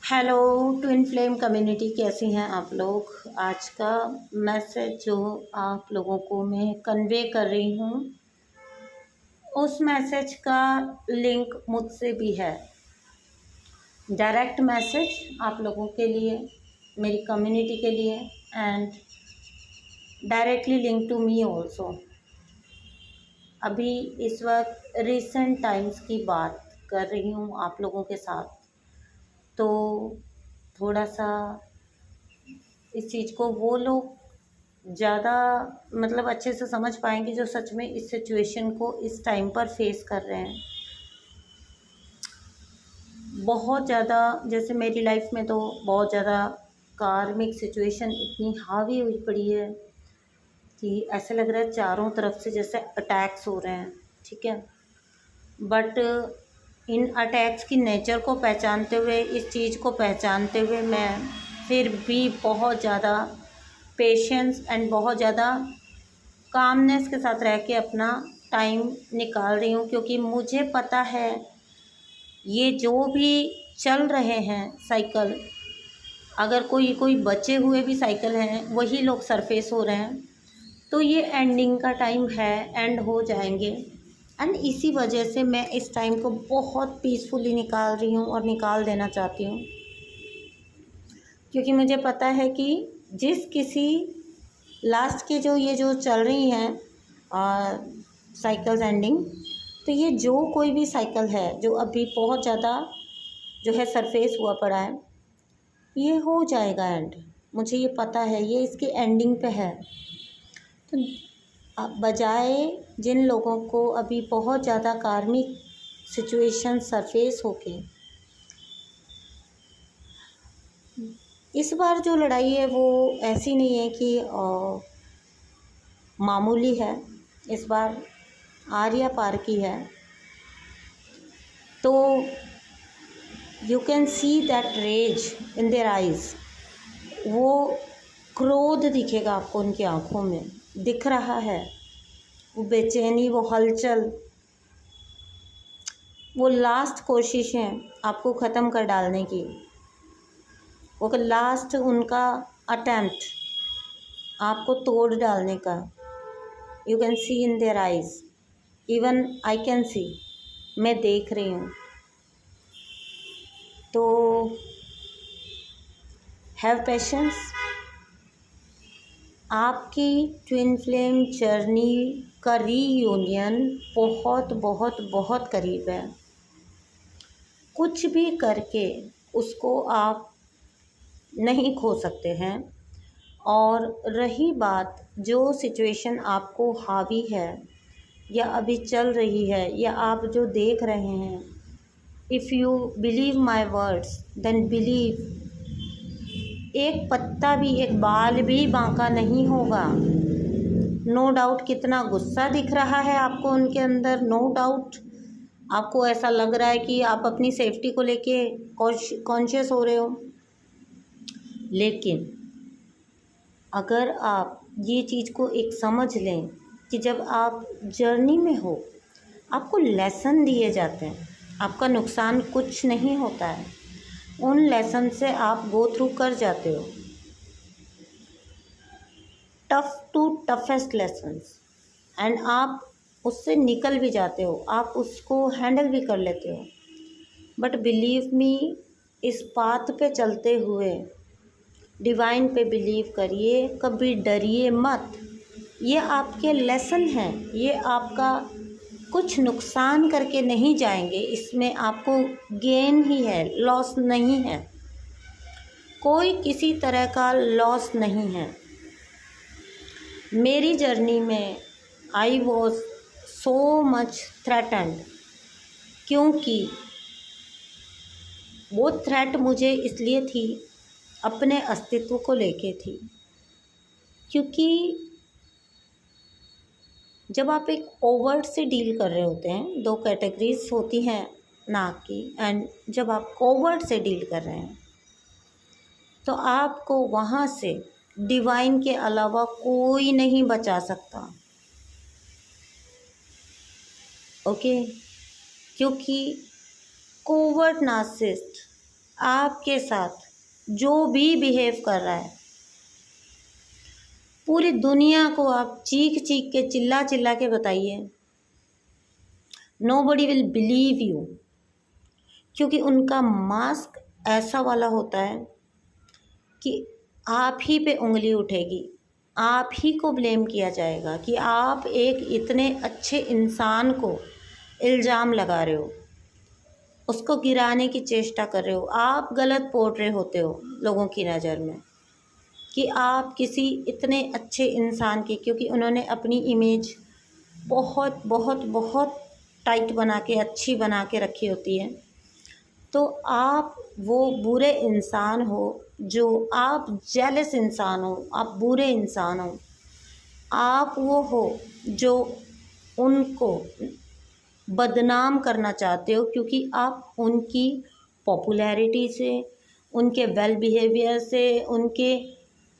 Hello twin flame community, कैसी हैं आप लोग। आज का मैसेज जो आप लोगों को मैं कन्वे कर रही हूँ, उस मैसेज का लिंक मुझसे भी है। डायरेक्ट मैसेज आप लोगों के लिए, मेरी कम्युनिटी के लिए, and directly link to me also. अभी इस वक्त रिसेंट टाइम्स की बात कर रही हूँ आप लोगों के साथ, तो थोड़ा सा इस चीज़ को वो लोग ज़्यादा अच्छे से समझ पाएंगे जो सच में इस सिचुएशन को इस टाइम पर फेस कर रहे हैं। बहुत ज़्यादा, जैसे मेरी लाइफ में तो बहुत ज़्यादा कार्मिक सिचुएशन इतनी हावी हुई पड़ी है कि ऐसे लग रहा है चारों तरफ से जैसे अटैक्स हो रहे हैं। ठीक है, बट इन अटैक्स की नेचर को पहचानते हुए, इस चीज़ को पहचानते हुए, मैं फिर भी बहुत ज़्यादा पेशेंस एंड बहुत ज़्यादा कामनेस के साथ रह के अपना टाइम निकाल रही हूँ, क्योंकि मुझे पता है ये जो भी चल रहे हैं साइकिल, अगर कोई बचे हुए भी साइकिल हैं वही लोग सरफेस हो रहे हैं, तो ये एंडिंग का टाइम है, एंड हो जाएंगे। एंड इसी वजह से मैं इस टाइम को बहुत पीसफुली निकाल रही हूँ और निकाल देना चाहती हूँ, क्योंकि मुझे पता है कि जिस किसी लास्ट के जो चल रही हैं साइकिल्स एंडिंग, तो ये जो कोई भी साइकिल है जो अभी बहुत ज़्यादा जो है सरफेस हुआ पड़ा है, ये हो जाएगा एंड। मुझे ये पता है ये इसकी एंडिंग पे है। तो बजाय जिन लोगों को अभी बहुत ज़्यादा कार्मिक सिचुएशन सरफेस होके, इस बार जो लड़ाई है वो ऐसी नहीं है कि मामूली है, इस बार आर्या पार की है। तो you can see that rage in their eyes, वो क्रोध दिखेगा आपको उनकी आँखों में, दिख रहा है वो बेचैनी, वो हलचल, वो लास्ट कोशिशें आपको ख़त्म कर डालने की, वो लास्ट उनका अटेम्प्ट आपको तोड़ डालने का। You can C in their eyes, even I can see, मैं देख रही हूँ। तो हैव पेशेंस। आपकी ट्विन फ्लेम जर्नी का रीयूनियन बहुत बहुत बहुत करीब है। कुछ भी करके उसको आप नहीं खो सकते हैं। और रही बात जो सिचुएशन आपको हावी है या अभी चल रही है या आप जो देख रहे हैं, if you believe my words then believe, एक पत्ता भी, एक बाल भी बांका नहीं होगा। नो डाउट कितना गुस्सा दिख रहा है आपको उनके अंदर, नो डाउट आपको ऐसा लग रहा है कि आप अपनी सेफ्टी को लेके कॉन्शियस हो रहे हो, लेकिन अगर आप ये चीज़ को एक समझ लें कि जब आप जर्नी में हो आपको लेसन दिए जाते हैं, आपका नुकसान कुछ नहीं होता है, उन लेसन से आप गो थ्रू कर जाते हो, tough to toughest lessons, and आप उससे निकल भी जाते हो, आप उसको हैंडल भी कर लेते हो। बट बिलीव मी, इस पाथ पे चलते हुए डिवाइन पे बिलीव करिए, कभी डरिए मत। ये आपके लेसन हैं, ये आपका कुछ नुकसान करके नहीं जाएंगे, इसमें आपको गेन ही है, लॉस नहीं है। कोई किसी तरह का लॉस नहीं है। मेरी जर्नी में आई वॉज सो मच थ्रेटन्ड, क्योंकि वो थ्रेट मुझे इसलिए थी, अपने अस्तित्व को लेके थी। क्योंकि जब आप एक ओवर्ट से डील कर रहे होते हैं, दो कैटेगरीज होती हैं नाक की, एंड जब आप कोवर्ट से डील कर रहे हैं तो आपको वहाँ से डिवाइन के अलावा कोई नहीं बचा सकता। ओके, क्योंकि कोवर्ट नार्सिसिस्ट आपके साथ जो भी बिहेव कर रहा है, पूरी दुनिया को आप चीख चीख के चिल्ला चिल्ला के बताइए, नोबडी विल बिलीव यू, क्योंकि उनका मास्क ऐसा वाला होता है कि आप ही पे उंगली उठेगी, आप ही को ब्लेम किया जाएगा कि आप एक इतने अच्छे इंसान को इल्ज़ाम लगा रहे हो, उसको गिराने की चेष्टा कर रहे हो, आप गलत पोर्ट्रे होते हो लोगों की नज़र में कि आप किसी इतने अच्छे इंसान की, क्योंकि उन्होंने अपनी इमेज बहुत बहुत बहुत टाइट बना के, अच्छी बना के रखी होती है, तो आप वो बुरे इंसान हो, जो आप जेलस इंसान हो, आप बुरे इंसान हो, आप वो हो जो उनको बदनाम करना चाहते हो, क्योंकि आप उनकी पॉपुलैरिटी से, उनके वेल बिहेवियर से, उनके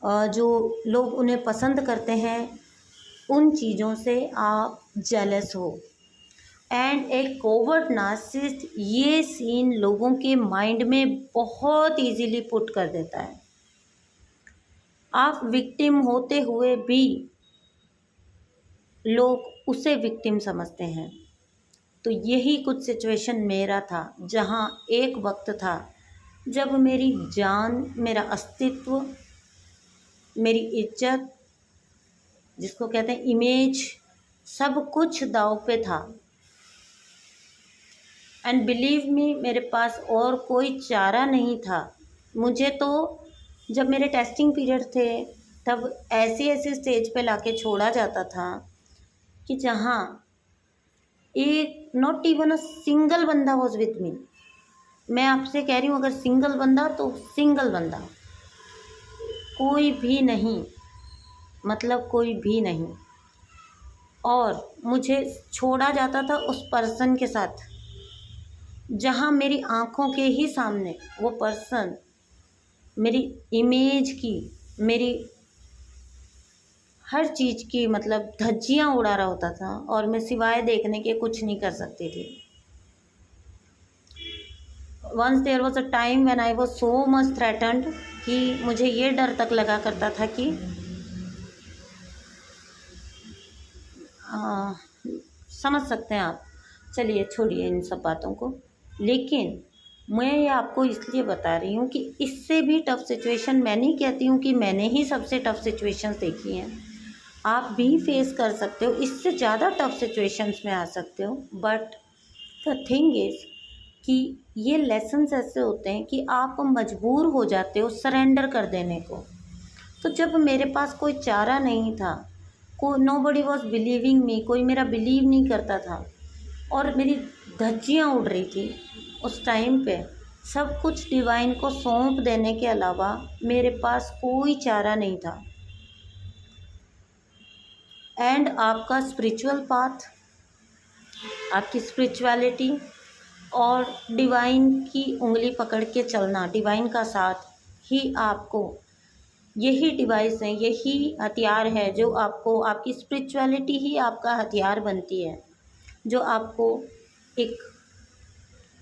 जो लोग उन्हें पसंद करते हैं, उन चीज़ों से आप जेलस हो। एंड एक कोवर्ट नार्सिसिस्ट ये सीन लोगों के माइंड में बहुत इजीली पुट कर देता है। आप विक्टिम होते हुए भी लोग उसे विक्टिम समझते हैं। तो यही कुछ सिचुएशन मेरा था, जहाँ एक वक्त था जब मेरी जान, मेरा अस्तित्व, मेरी इज्जत, जिसको कहते हैं इमेज, सब कुछ दांव पे था। एंड बिलीव मी, मेरे पास और कोई चारा नहीं था। मुझे तो जब मेरे टेस्टिंग पीरियड थे तब ऐसी ऐसी स्टेज पे लाके छोड़ा जाता था कि जहाँ एक नॉट इवन अ सिंगल बंदा वॉज विद मी। मैं आपसे कह रही हूँ, अगर सिंगल बंदा तो सिंगल बंदा, कोई भी नहीं, मतलब कोई भी नहीं। और मुझे छोड़ा जाता था उस पर्सन के साथ जहाँ मेरी आँखों के ही सामने वो पर्सन मेरी इमेज की, मेरी हर चीज़ की मतलब धज्जियाँ उड़ा रहा होता था, और मैं सिवाय देखने के कुछ नहीं कर सकती थी। Once there was a time when I was so much threatened कि मुझे ये डर तक लगा करता था कि समझ सकते हैं आप। चलिए छोड़िए इन सब बातों को, लेकिन मैं ये आपको इसलिए बता रही हूँ कि इससे भी टफ़ सिचुएशन, मैं नहीं कहती हूँ कि मैंने ही सबसे टफ़ सिचुएशंस देखी हैं, आप भी फेस कर सकते हो, इससे ज़्यादा टफ़ सिचुएशंस में आ सकते हो। बट द थिंग इज़ कि ये लेसन्स ऐसे होते हैं कि आप मजबूर हो जाते हो सरेंडर कर देने को। तो जब मेरे पास कोई चारा नहीं था, नोबडी वॉज बिलीविंग मी, कोई मेरा बिलीव नहीं करता था और मेरी धज्जियाँ उड़ रही थी, उस टाइम पे सब कुछ डिवाइन को सौंप देने के अलावा मेरे पास कोई चारा नहीं था। एंड आपका स्पिरिचुअल पाथ, आपकी स्पिरिचुअलिटी और डिवाइन की उंगली पकड़ के चलना, डिवाइन का साथ ही आपको, यही डिवाइस है, यही हथियार है जो आपको, आपकी स्पिरिचुअलिटी ही आपका हथियार बनती है, जो आपको एक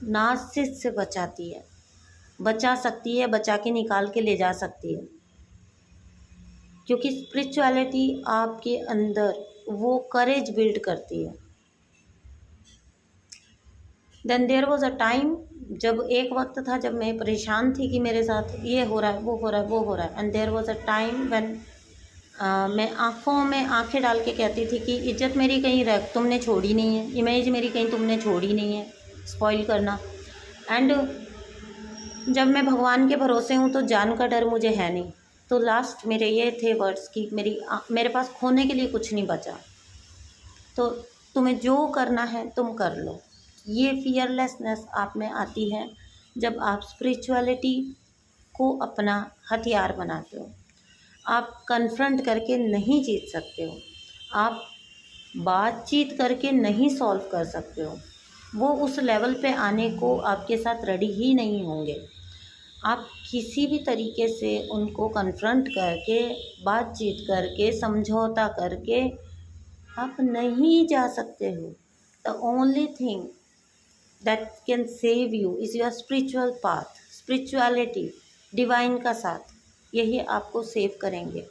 नार्सिसिस्ट से बचाती है, बचा सकती है, बचा के निकाल के ले जा सकती है, क्योंकि स्पिरिचुअलिटी आपके अंदर वो करेज बिल्ड करती है। Then there was a time, जब एक वक्त था जब मैं परेशान थी कि मेरे साथ ये हो रहा है, वो हो रहा है, वो हो रहा है। And there was a time when मैं आँखों में आँखें डाल के कहती थी कि इज्जत मेरी कहीं रख तुमने छोड़ी नहीं है, इमेज मेरी कहीं तुमने छोड़ी नहीं है स्पॉइल करना। एंड जब मैं भगवान के भरोसे हूँ तो जान का डर मुझे है नहीं। तो लास्ट मेरे ये थे वर्ड्स कि मेरे पास खोने के लिए कुछ नहीं बचा, तो तुम्हें जो करना है तुम कर लो। ये फियरलेसनेस आप में आती है जब आप स्पिरिचुअलिटी को अपना हथियार बनाते हो। आप कन्फ्रंट करके नहीं जीत सकते हो, आप बातचीत करके नहीं सॉल्व कर सकते हो, वो उस लेवल पे आने को आपके साथ रेडी ही नहीं होंगे। आप किसी भी तरीके से उनको कन्फ्रंट करके, बातचीत करके, समझौता करके आप नहीं जा सकते हो। The only thing that can save you is your spiritual path, spirituality, divine का साथ, यही आपको सेव करेंगे।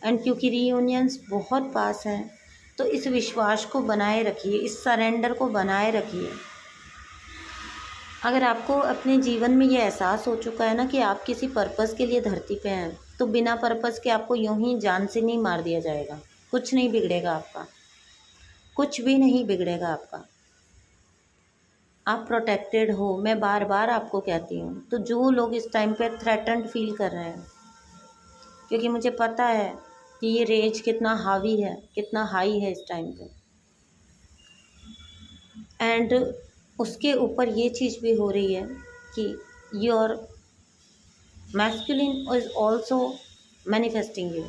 एंड क्योंकि रीयूनियंस बहुत पास हैं, तो इस विश्वास को बनाए रखिए, इस सरेंडर को बनाए रखिए। अगर आपको अपने जीवन में ये एहसास हो चुका है ना कि आप किसी पर्पस के लिए धरती पे हैं, तो बिना पर्पस के आपको यूं ही जान से नहीं मार दिया जाएगा। कुछ नहीं बिगड़ेगा आपका, कुछ भी नहीं बिगड़ेगा आपका। आप प्रोटेक्टेड हो, मैं बार बार आपको कहती हूँ। तो जो लोग इस टाइम पे थ्रेटन्ड फील कर रहे हैं, क्योंकि मुझे पता है कि ये रेज कितना हावी है, कितना हाई है इस टाइम पे, एंड उसके ऊपर ये चीज़ भी हो रही है कि your masculine is also manifesting you,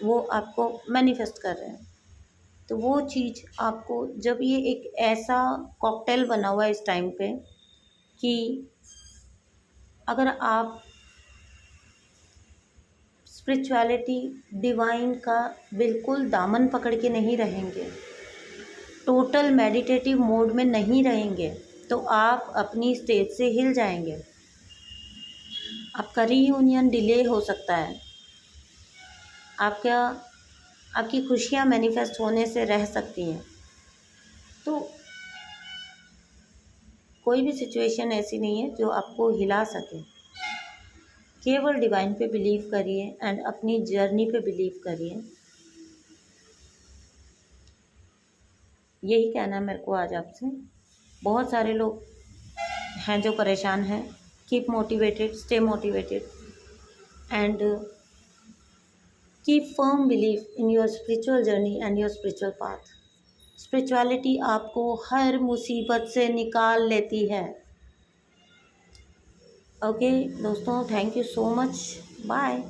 वो आपको मैनिफेस्ट कर रहे हैं। तो वो चीज़ आपको, जब ये एक ऐसा कॉकटेल बना हुआ है इस टाइम पे कि अगर आप स्पिरिचुअलिटी, डिवाइन का बिल्कुल दामन पकड़ के नहीं रहेंगे, टोटल मेडिटेटिव मोड में नहीं रहेंगे, तो आप अपनी स्टेज से हिल जाएंगे। आपका रीयूनियन डिले हो सकता है, आपकी खुशियाँ मैनिफेस्ट होने से रह सकती हैं। तो कोई भी सिचुएशन ऐसी नहीं है जो आपको हिला सके। केवल डिवाइन पे बिलीव करिए एंड अपनी जर्नी पे बिलीव करिए। यही कहना है मेरे को आज आपसे। बहुत सारे लोग हैं जो परेशान हैं। Keep motivated, stay motivated and keep firm believe in your spiritual journey and your spiritual path. Spirituality आपको हर मुसीबत से निकाल लेती है। ओके दोस्तों, thank you so much, bye.